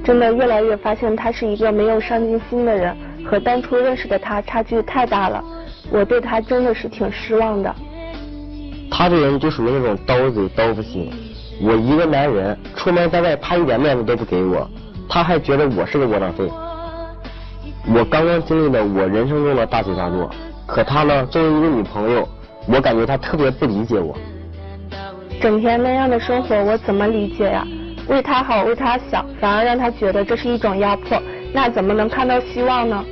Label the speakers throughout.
Speaker 1: 真的越来越发现他是一个没有上进心的人，和当初认识的他差距太大了，我对他真的是挺失望的。
Speaker 2: 他这人就属于那种刀嘴刀不心，我一个男人出门在外，他一点面子都不给我，他还觉得我是个窝囊废。我刚刚经历了我人生中的大起大落，可他呢，作为一个女朋友，我感觉他特别不理解我。
Speaker 1: 整天那样的生活我怎么理解呀？为他好为他想，反而让他觉得这是一种压迫，那怎么能看到希望呢？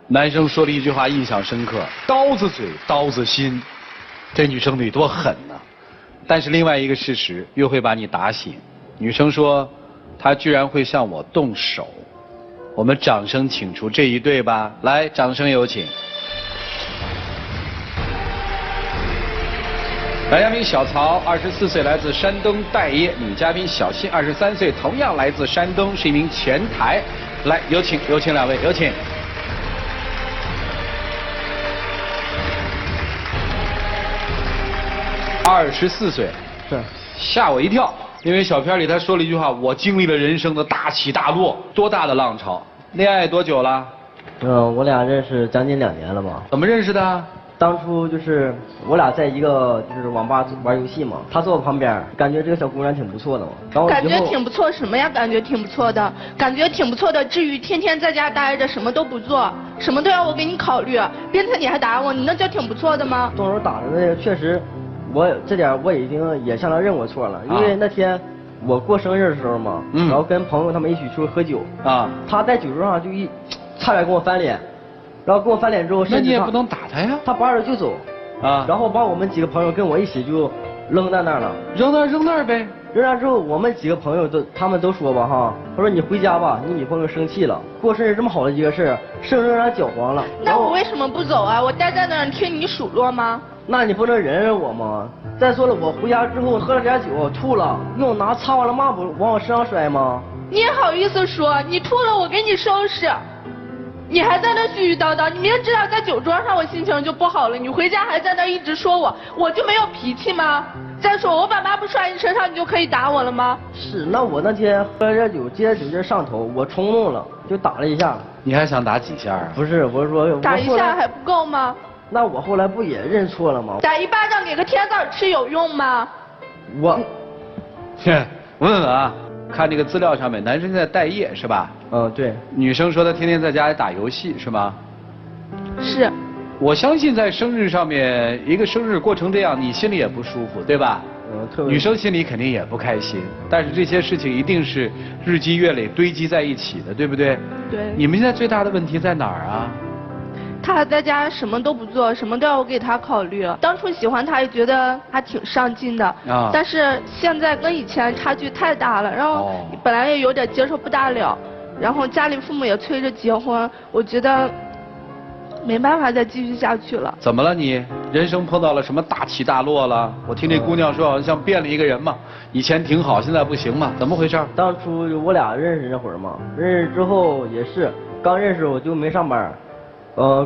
Speaker 3: 男生说了一句话印象深刻，刀子嘴刀子心，这女生得多狠呢。但是另外一个事实又会把你打醒。女生说她居然会向我动手。我们掌声请出这一对吧，来，掌声有请。男嘉宾小曹24岁，来自山东待业；女嘉宾小新23岁，同样来自山东，是一名前台。来，有请两位，有请。24岁，
Speaker 2: 是
Speaker 3: 吓我一跳，因为小片里他说了一句话，我经历了人生的大起大落，多大的浪潮？恋爱多久了？
Speaker 2: 我俩认识将近2年了吧。
Speaker 3: 怎么认识的？
Speaker 2: 当初就是我俩在一个就是网吧玩游戏嘛，他坐我旁边，感觉这个小姑娘挺不错的嘛。然后
Speaker 4: 感觉挺不错什么呀？感觉挺不错的，感觉挺不错的。至于天天在家待着，什么都不做，什么都要我给你考虑，鞭策你还打我，你那叫挺不错的吗？
Speaker 2: 动手打的那个确实。这点我已经也向他认过错了，因为那天我过生日的时候嘛，然后跟朋友他们一起出去喝酒，他在酒桌上就差点跟我翻脸，然后跟我翻脸之后，
Speaker 3: 那你也不能打他呀，
Speaker 2: 他拔着就走，然后把我们几个朋友跟我一起就扔在那儿了，
Speaker 3: 扔那儿呗。
Speaker 2: 扔那之后，我们几个朋友他们都说吧哈，他说你回家吧，你女朋友生气了，过生日这么好的一个事，生生让她搅黄了。
Speaker 4: 那我为什么不走啊？我待在那儿听你数落吗？
Speaker 2: 那你不能忍忍我吗？再说了，我回家之后喝了点酒，吐了，用拿擦完了抹布往我身上摔吗？
Speaker 4: 你也好意思说？你吐了，我给你收拾。你还在那絮絮叨叨，你明知道在酒桌上我心情就不好了，你回家还在那一直说我就没有脾气吗？再说我把抹布摔你身上，你就可以打我了吗？
Speaker 2: 是，那我那天喝了点酒，借着酒劲上头，我冲动了，就打了一下。
Speaker 3: 你还想打几下啊？
Speaker 2: 不是，我是说
Speaker 4: 打一下还不够吗？
Speaker 2: 那我后来不也认错了吗？
Speaker 4: 打一巴掌给个甜枣吃有用吗？
Speaker 3: 我问问啊，看这个资料上面，男生在待业是吧？
Speaker 2: 对。
Speaker 3: 女生说她天天在家里打游戏是吗？
Speaker 4: 是。
Speaker 3: 我相信在生日上面，一个生日过成这样，你心里也不舒服，对吧？女生心里肯定也不开心，但是这些事情一定是日积月累堆积在一起的，对不对？
Speaker 4: 对。
Speaker 3: 你们现在最大的问题在哪儿啊？
Speaker 4: 他在家什么都不做，什么都要我给他考虑。当初喜欢他也觉得他挺上进的，但是现在跟以前差距太大了，然后本来也有点接受不大了，然后家里父母也催着结婚，我觉得没办法再继续下去了。
Speaker 3: 怎么了你？人生碰到了什么大起大落了？我听这姑娘说好像变了一个人嘛，以前挺好，现在不行嘛，怎么回事？
Speaker 2: 当初我俩认识那会儿嘛，认识之后也是刚认识我就没上班。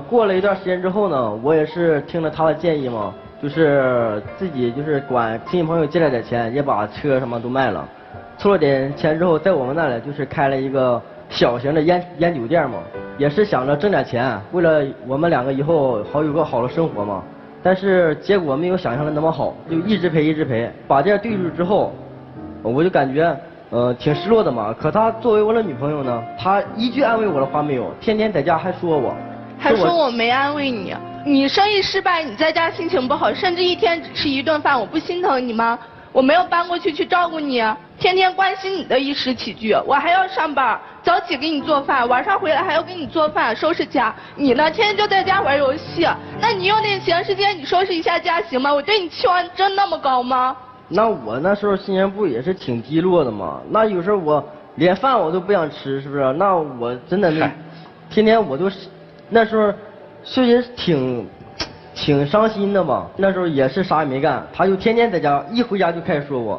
Speaker 2: 过了一段时间之后呢，我也是听了他的建议嘛，就是自己就是管亲戚朋友借了点钱，也把车什么都卖了，凑了点钱之后，在我们那里就是开了一个小型的烟酒店嘛，也是想着挣点钱，为了我们2个以后有个好的生活嘛。但是结果没有想象的那么好，就一直赔，把店对住之后，我就感觉挺失落的嘛。可他作为我的女朋友呢，她一句安慰我的话没有，天天在家还说我。
Speaker 4: 还说我没安慰你，你生意失败，你在家心情不好，甚至一天只吃1顿饭，我不心疼你吗？我没有搬过去照顾你，天天关心你的衣食起居，我还要上班，早起给你做饭，晚上回来还要给你做饭收拾家。你呢，天天就在家玩游戏，那你用点闲时间你收拾一下家行吗？我对你期望真那么高吗？
Speaker 2: 那我那时候心情不也是挺低落的吗？那有时候我连饭我都不想吃，是不是？那我真的天天我都那时候确实挺伤心的嘛。那时候也是啥也没干，他就天天在家，一回家就开始说我，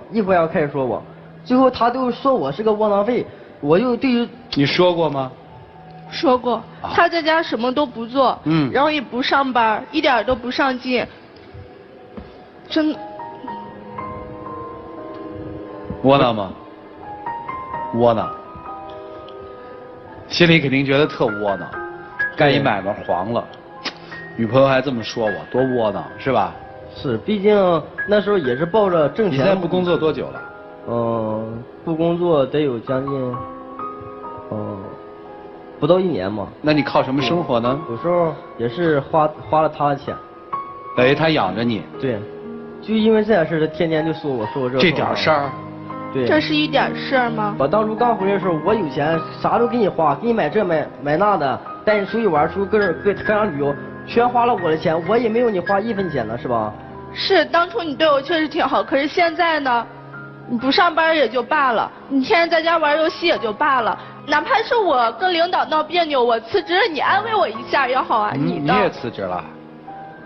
Speaker 2: 最后他都说我是个窝囊废。我就对于
Speaker 3: 你说过吗？
Speaker 4: 说过，他在家什么都不做，然后也不上班，一点都不上进。
Speaker 3: 窝囊吗？窝囊，心里肯定觉得特窝囊，干一买卖黄了，女朋友还这么说我，多窝囊是吧？
Speaker 2: 是，毕竟那时候也是抱着挣
Speaker 3: 你
Speaker 2: 钱。
Speaker 3: 现在不工作多久了？
Speaker 2: 不工作得有将近，不到1年嘛。
Speaker 3: 那你靠什么生活呢？
Speaker 2: 有时候也是花了他的钱。
Speaker 3: 等于他养着你。
Speaker 2: 对，就因为这点事，他天天就说我
Speaker 3: 这点事儿。
Speaker 2: 对。
Speaker 4: 这是一点事儿吗？
Speaker 2: 我当初刚回来的时候，我有钱，啥都给你花，给你买这买那的，带你出去玩，出去各场旅游，全花了我的钱，我也没有你花1分钱呢，是吧？
Speaker 4: 是，当初你对我确实挺好，可是现在呢，你不上班也就罢了，你天天在家玩游戏也就罢了，哪怕是我跟领导闹别扭，我辞职了，你安慰我一下也好啊。你
Speaker 3: 也辞职了？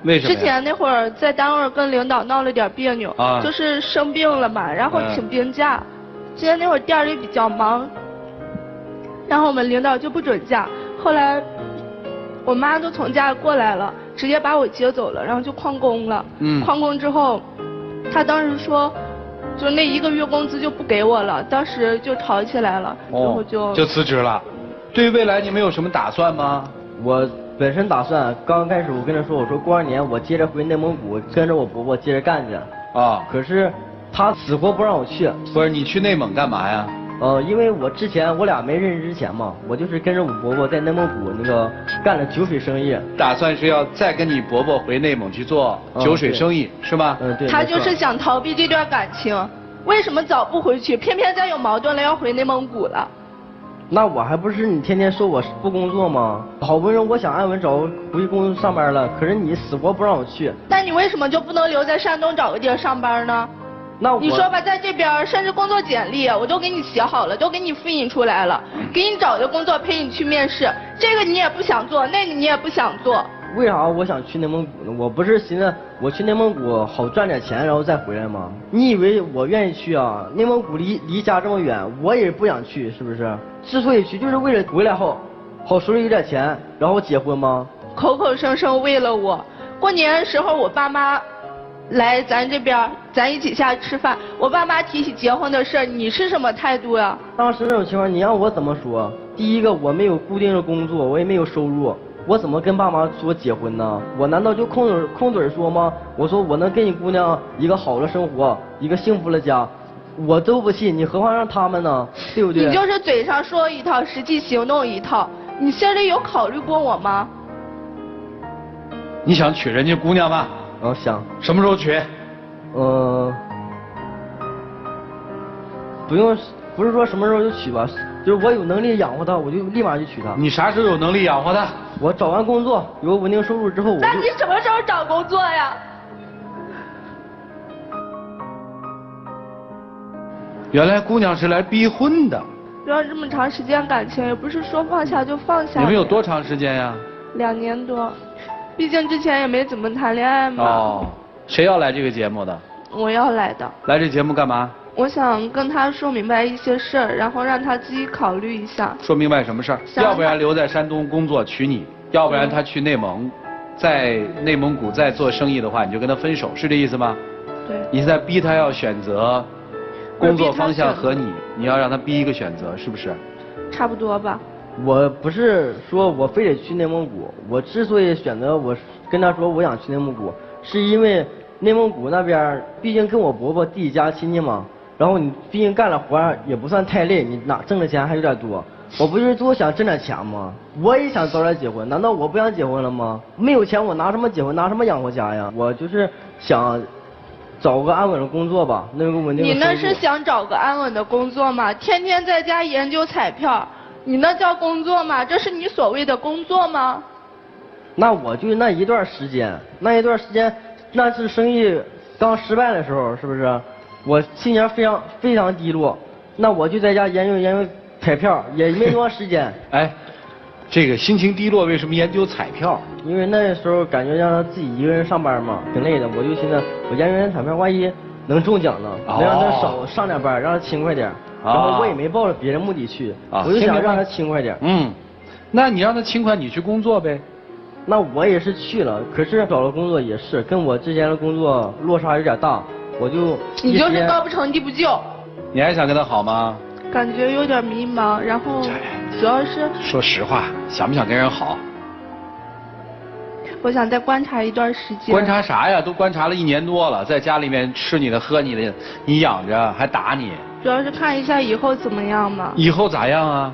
Speaker 3: 为什么？
Speaker 4: 之前那会儿在单位跟领导闹了点别扭，就是生病了嘛，然后请病假。之前那会儿店里比较忙，然后我们领导就不准假，后来我妈都从家过来了，直接把我接走了，然后就旷工了。旷工之后，他当时说，就那1个月工资就不给我了，当时就吵起来了，然后
Speaker 3: 就辞职了。对于未来你们有什么打算吗？
Speaker 2: 我本身打算刚开始我跟他说，我说过2年我接着回内蒙古跟着我伯伯接着干去。可是他死活不让我去。
Speaker 3: 不是你去内蒙干嘛呀？
Speaker 2: 因为我之前我俩没认识之前嘛，我就是跟着我伯伯在内蒙古那个干了酒水生意。
Speaker 3: 打算是要再跟你伯伯回内蒙去做酒水生意，是吧？
Speaker 2: 对。
Speaker 4: 他就是想逃避这段感情，为什么早不回去，偏偏再有矛盾了要回内蒙古了？
Speaker 2: 那我还不是你天天说我不工作吗？好不容易我想安稳找回去工作上班了，可是你死活不让我去。
Speaker 4: 那你为什么就不能留在山东找个地儿上班呢？
Speaker 2: 那
Speaker 4: 你说吧，在这边甚至工作简历我都给你写好了，都给你复印出来了，给你找的工作陪你去面试，这个你也不想做，那个你也不想做。
Speaker 2: 为啥我想去内蒙古呢？我不是寻思我去内蒙古好赚点钱，然后再回来吗？你以为我愿意去啊？内蒙古离家这么远，我也不想去，是不是？之所以去，就是为了回来后好手里有点钱，然后结婚吗？
Speaker 4: 口口声声为了我，过年的时候我爸妈来咱这边，咱一起下去吃饭，我爸妈提起结婚的事，你是什么态度呀？
Speaker 2: 当时那种情况，你让我怎么说？第一个，我没有固定的工作，我也没有收入。我怎么跟爸妈说结婚呢？我难道就空嘴说吗？我说我能给你姑娘一个好的生活，一个幸福的家，我都不信，你何况让他们呢？对不对？
Speaker 4: 你就是嘴上说一套，实际行动一套，你心里有考虑过我吗？
Speaker 3: 你想娶人家姑娘吗？
Speaker 2: 想。
Speaker 3: 什么时候娶？
Speaker 2: 不用，不是说什么时候就娶吧，就是我有能力养活她，我就立马就娶她。
Speaker 3: 你啥时候有能力养活她？
Speaker 2: 我找完工作，有稳定收入之后，
Speaker 4: 那你什么时候找工作呀？
Speaker 3: 原来姑娘是来逼婚的。
Speaker 4: 不要这么长时间感情，也不是说放下就放下。
Speaker 3: 你们有多长时间呀
Speaker 4: ？2年多，毕竟之前也没怎么谈恋爱嘛。
Speaker 3: 谁要来这个节目的？
Speaker 4: 我要来的。
Speaker 3: 来这节目干嘛？
Speaker 4: 我想跟他说明白一些事儿，然后让他自己考虑一下。
Speaker 3: 说明白什么事儿？要不然留在山东工作娶你，要不然他去内蒙，在内蒙古再做生意的话，你就跟他分手，是这意思吗？
Speaker 4: 对。
Speaker 3: 你是在逼他要选择工作方向和你要让他逼一个选择，是不是？
Speaker 4: 差不多吧。
Speaker 2: 我不是说我非得去内蒙古，我之所以选择我跟他说我想去内蒙古，是因为内蒙古那边毕竟跟我伯伯弟家亲戚嘛。然后你毕竟干了活也不算太累，你挣的钱还有点多，我不就是多想挣点钱吗？我也想早点结婚，难道我不想结婚了吗？没有钱我拿什么结婚，拿什么养活家呀？我就是想找个安稳的工作吧，那个稳定的收入。
Speaker 4: 你那是想找个安稳的工作吗？天天在家研究彩票，你那叫工作吗？这是你所谓的工作吗？
Speaker 2: 那我就那一段时间，那是生意刚失败的时候，是不是？我心情非常低落，那我就在家研究彩票，也没多长时间。
Speaker 3: 哎，这个心情低落，为什么研究彩票？
Speaker 2: 因为那时候感觉让他自己一个人上班嘛，挺累的，我就寻思我研究彩票，万一能中奖呢，能让他少上点班，让他轻快点。然后我也没抱着别的目的去，我就想让他轻快点。
Speaker 3: 那你让他轻快，你去工作呗。
Speaker 2: 那我也是去了，可是找了工作也是跟我之前的工作落差有点大。你
Speaker 4: 就是高不成低不就。
Speaker 3: 你还想跟他好吗？
Speaker 4: 感觉有点迷茫，然后主要是
Speaker 3: 说实话，想不想跟人好？
Speaker 4: 我想再观察一段时间。
Speaker 3: 观察啥呀？都观察了1年多了，在家里面吃你的喝你的，你养着还打你。
Speaker 4: 主要是看一下以后怎么样嘛。
Speaker 3: 以后咋样啊？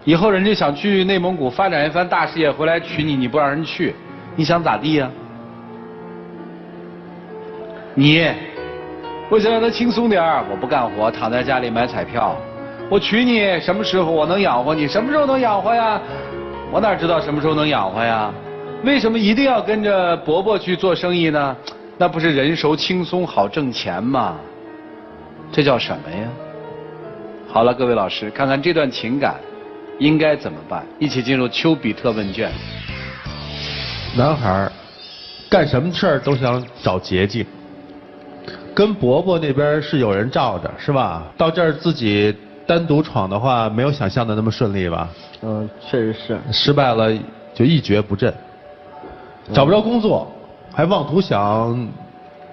Speaker 3: 以后人家想去内蒙古发展一番大事业，回来娶你，你不让人去，你想咋地呀？我想让他轻松点儿，我不干活，躺在家里买彩票。我娶你，什么时候我能养活你？什么时候能养活呀？我哪知道什么时候能养活呀？为什么一定要跟着伯伯去做生意呢？那不是人熟轻松好挣钱吗？这叫什么呀？好了，各位老师，看看这段情感应该怎么办？一起进入丘比特问卷。
Speaker 5: 男孩干什么事儿都想找捷径，跟伯伯那边是有人罩着，是吧？到这儿自己单独闯的话，没有想象的那么顺利吧？
Speaker 2: 确实是。
Speaker 5: 失败了就一蹶不振，找不着工作，还妄图想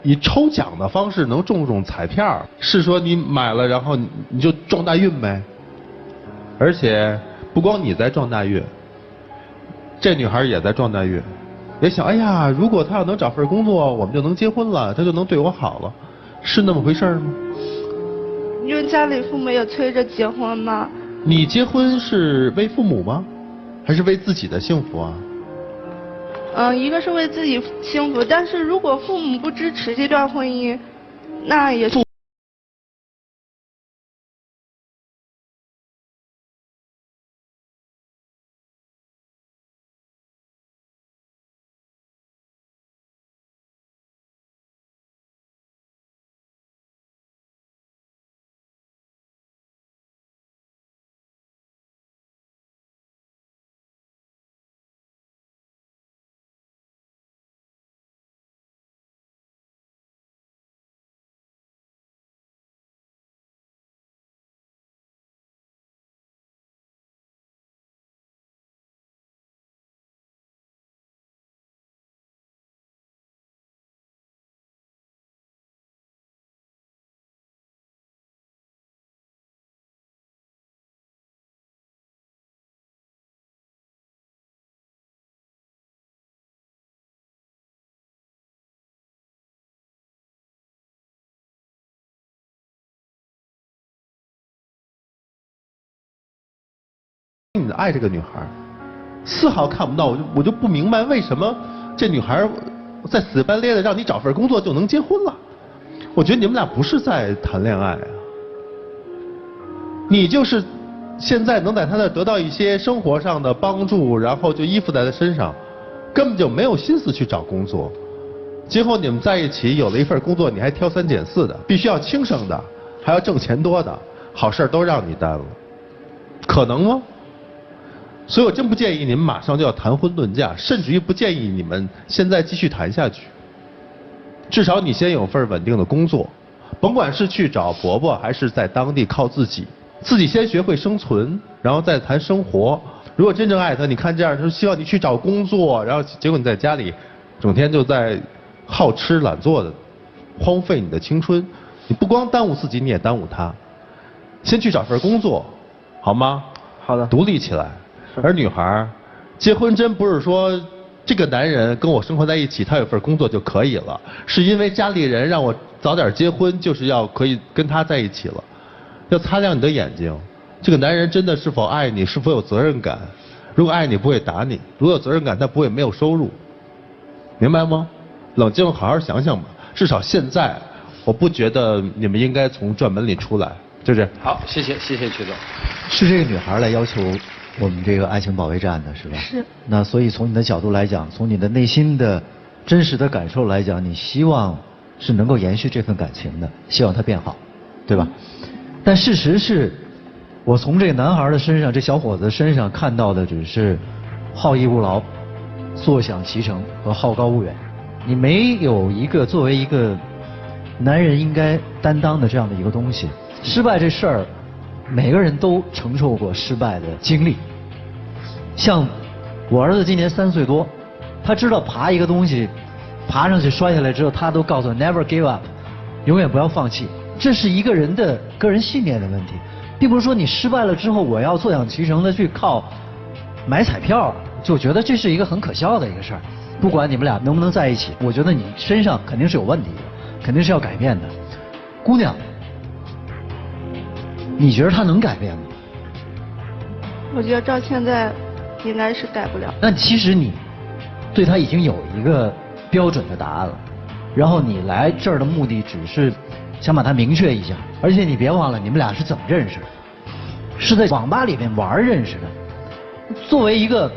Speaker 5: 以抽奖的方式能中彩票，是说你买了然后你就撞大运呗？而且不光你在撞大运，这女孩也在撞大运，也想哎呀，如果她要能找份工作，我们就能结婚了，她就能对我好了，是那么回事吗？
Speaker 4: 因为家里父母也催着结婚嘛。
Speaker 5: 你结婚是为父母吗？还是为自己的幸福啊？
Speaker 4: 一个是为自己幸福，但是如果父母不支持这段婚姻，那也是。
Speaker 5: 你爱这个女孩，丝毫看不到，我就不明白为什么这女孩在死白咧的让你找份工作就能结婚了。我觉得你们俩不是在谈恋爱啊，你就是现在能在她那得到一些生活上的帮助，然后就依附在她身上，根本就没有心思去找工作。今后你们在一起有了一份工作，你还挑三拣四的，必须要轻省的，还要挣钱多的，好事都让你担了，可能吗？所以我真不建议你们马上就要谈婚论嫁，甚至于不建议你们现在继续谈下去。至少你先有份稳定的工作，甭管是去找伯伯还是在当地靠自己，自己先学会生存，然后再谈生活。如果真正爱他，你看这样，就希望你去找工作，然后结果你在家里整天就在好吃懒做的，荒废你的青春。你不光耽误自己，你也耽误他。先去找份工作，好吗？
Speaker 2: 好的。
Speaker 5: 独立起来。而女孩，结婚真不是说这个男人跟我生活在一起，他有份工作就可以了，是因为家里人让我早点结婚，就是要可以跟他在一起了。要擦亮你的眼睛，这个男人真的是否爱你，是否有责任感？如果爱你，不会打你；如果有责任感，他不会没有收入。明白吗？冷静，好好想想吧。至少现在，我不觉得你们应该从转门里出来，就是。
Speaker 3: 好，谢谢曲总。
Speaker 6: 是这个女孩来要求我们这个爱情保卫战的是吧？
Speaker 4: 是。
Speaker 6: 那所以从你的角度来讲，从你的内心的真实的感受来讲，你希望是能够延续这份感情的，希望它变好，对吧？但事实是，我从这个男孩的身上，这小伙子身上看到的只是好逸恶劳、坐享其成和好高骛远。你没有一个作为一个男人应该担当的这样的一个东西。失败这事儿，每个人都承受过失败的经历。像我儿子今年3岁多，他知道爬一个东西，爬上去摔下来之后，他都告诉我 never give up， 永远不要放弃。这是一个人的个人信念的问题，并不是说你失败了之后我要坐享其成的去靠买彩票，就觉得这是一个很可笑的一个事儿。不管你们俩能不能在一起，我觉得你身上肯定是有问题的，肯定是要改变的。姑娘，你觉得他能改变吗？
Speaker 1: 我觉得照现在应该是改不了。
Speaker 6: 那其实你对他已经有一个标准的答案了，然后你来这儿的目的只是想把它明确一下，而且你别忘了你们俩是怎么认识的，是在网吧里面玩认识的。作为一个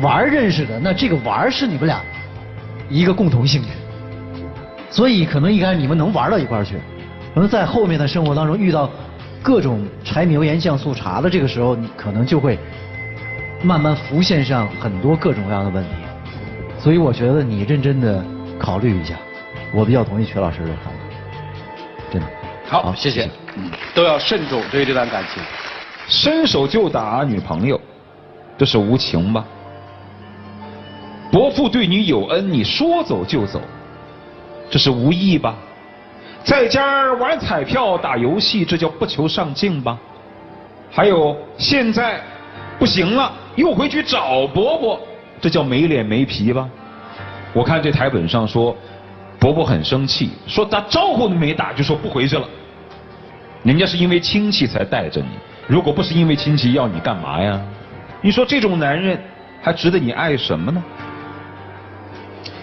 Speaker 6: 玩认识的，那这个玩是你们俩一个共同兴趣，所以可能一开始你们能玩到一块儿去，可能在后面的生活当中遇到各种柴米油盐酱醋茶的这个时候，你可能就会慢慢浮现上很多各种各样的问题。所以我觉得你认真的考虑一下，我比较同意曲老师的看法，真的。
Speaker 3: 好，谢谢。都要慎重对于这段感情。
Speaker 7: 伸手就打女朋友，这是无情吧？伯父对你有恩，你说走就走，这是无义吧？在家玩彩票打游戏，这叫不求上进吧？还有现在不行了，又回去找伯伯，这叫没脸没皮吧？我看这台本上说伯伯很生气，说打招呼都没打就说不回去了。人家是因为亲戚才带着你，如果不是因为亲戚要你干嘛呀？你说这种男人还值得你爱什么呢？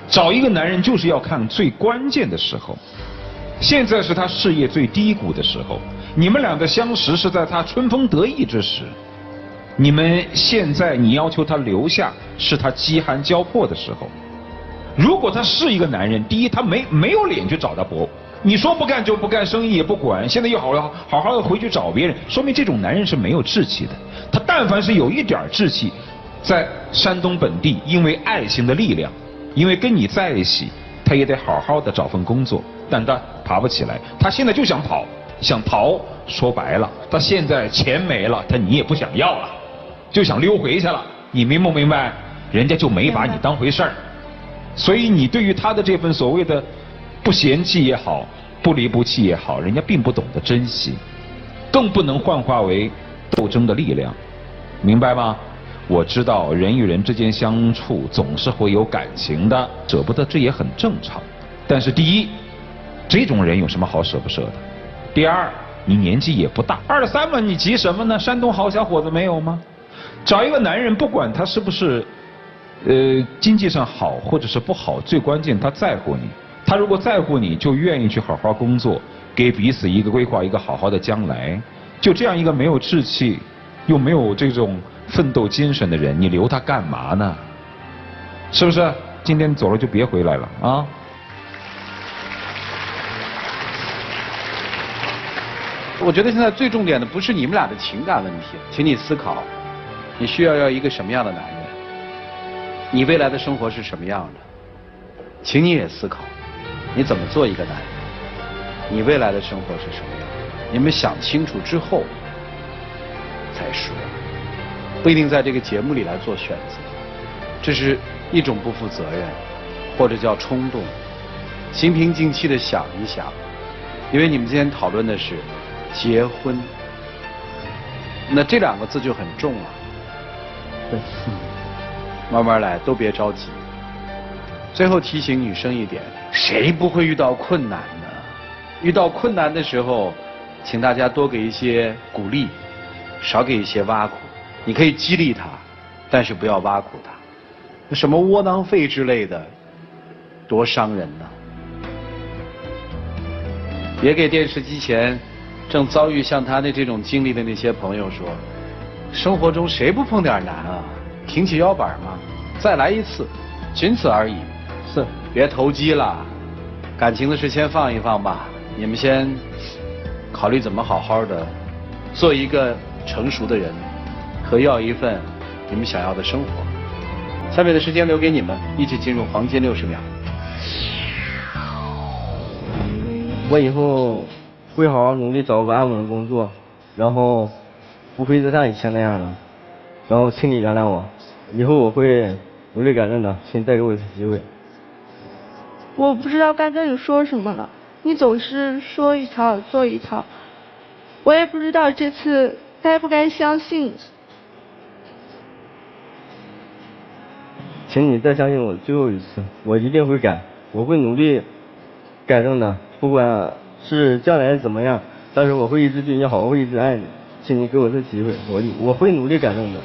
Speaker 7: 找一个男人就是要看最关键的时候，现在是他事业最低谷的时候，你们俩的相识是在他春风得意之时，你们现在你要求他留下，是他饥寒交迫的时候。如果他是一个男人，第一他没有脸去找他伯，你说不干就不干，生意也不管，现在又好好的回去找别人，说明这种男人是没有志气的。他但凡是有一点志气，在山东本地，因为爱情的力量，因为跟你在一起，他也得好好的找份工作，但他爬不起来，他现在就想跑，想逃，说白了，他现在钱没了，你也不想要了，就想溜回去了，你明不明白？人家就没把你当回事儿，所以你对于他的这份所谓的不嫌弃也好，不离不弃也好，人家并不懂得珍惜，更不能幻化为斗争的力量，明白吗？我知道人与人之间相处总是会有感情的，舍不得这也很正常。但是第一，这种人有什么好舍不舍的？第二，你年纪也不大，23嘛，你急什么呢？山东好小伙子没有吗？找一个男人，不管他是不是经济上好或者是不好，最关键他在乎你。他如果在乎你，就愿意去好好工作，给彼此一个规划，一个好好的将来。就这样一个没有志气又没有这种奋斗精神的人，你留他干嘛呢？是不是？今天走了就别回来了啊！
Speaker 3: 我觉得现在最重点的不是你们俩的情感问题，请你思考，你需要一个什么样的男人？你未来的生活是什么样的？请你也思考，你怎么做一个男人？你未来的生活是什么样的？你们想清楚之后才说，不一定在这个节目里来做选择，这是一种不负责任，或者叫冲动。心平静气的想一想，因为你们今天讨论的是结婚，那这2个字就很重了。
Speaker 2: 对，
Speaker 3: 慢慢来，都别着急。最后提醒女生一点，谁不会遇到困难呢？遇到困难的时候，请大家多给一些鼓励，少给一些挖苦。你可以激励他，但是不要挖苦他。那什么窝囊废之类的，多伤人呢！别给电视机前正遭遇像他这种经历的那些朋友说，生活中谁不碰点难啊？挺起腰板嘛，再来一次，仅此而已。
Speaker 2: 是，
Speaker 3: 别投机了，感情的事先放一放吧。你们先考虑怎么好好的做一个成熟的人，和要一份你们想要的生活。下面的时间留给你们，一起进入黄金60秒。
Speaker 2: 我以后会好好努力找个安稳的工作，然后不会再像以前那样了，然后请你原谅我，以后我会努力改正的，请再给我一次机会。
Speaker 1: 我不知道该跟你说什么了，
Speaker 4: 你总是说一套做一套，我也不知道这次该不该相信你。
Speaker 2: 请你再相信我最后一次，我一定会改，我会努力改正的，不管是将来怎么样，但是我会一直对你好，我会一直爱你，请你给我这机会，我会努力改正的。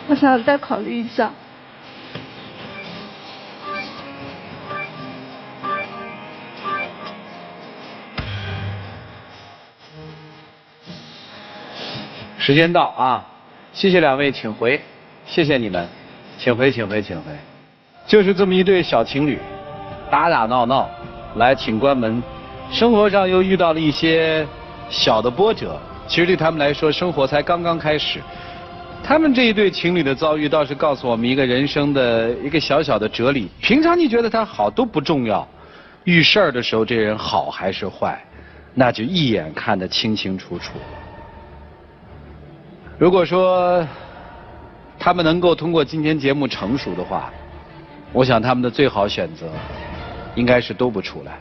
Speaker 4: 我想再考虑一下。
Speaker 3: 时间到啊，谢谢两位，请回，谢谢你们，请回，请回，请回。就是这么一对小情侣，打打闹闹，来请关门，生活上又遇到了一些小的波折，其实对他们来说，生活才刚刚开始。他们这一对情侣的遭遇，倒是告诉我们一个人生的一个小小的哲理。平常你觉得他好都不重要，遇事儿的时候，这人好还是坏，那就一眼看得清清楚楚。如果说他们能够通过今天节目成熟的话，我想他们的最好选择应该是都不出来，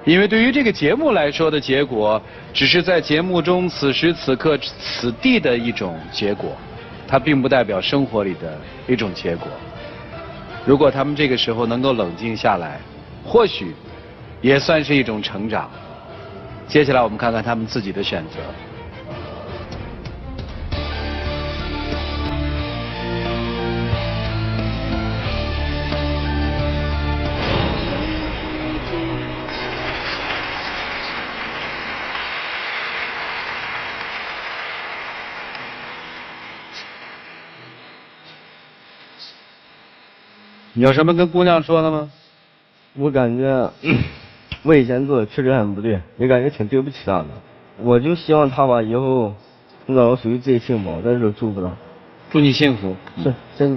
Speaker 3: 因为对于这个节目来说的结果，只是在节目中此时此刻此地的一种结果，它并不代表生活里的一种结果。如果他们这个时候能够冷静下来，或许也算是一种成长。接下来我们看看他们自己的选择。你有什么跟姑娘说的吗？
Speaker 2: 我感觉我以前做的确实很不对，也感觉挺对不起她的。我就希望她吧以后能找到属于自己幸福，但是做不到。
Speaker 3: 祝你幸福。
Speaker 2: 是，真的。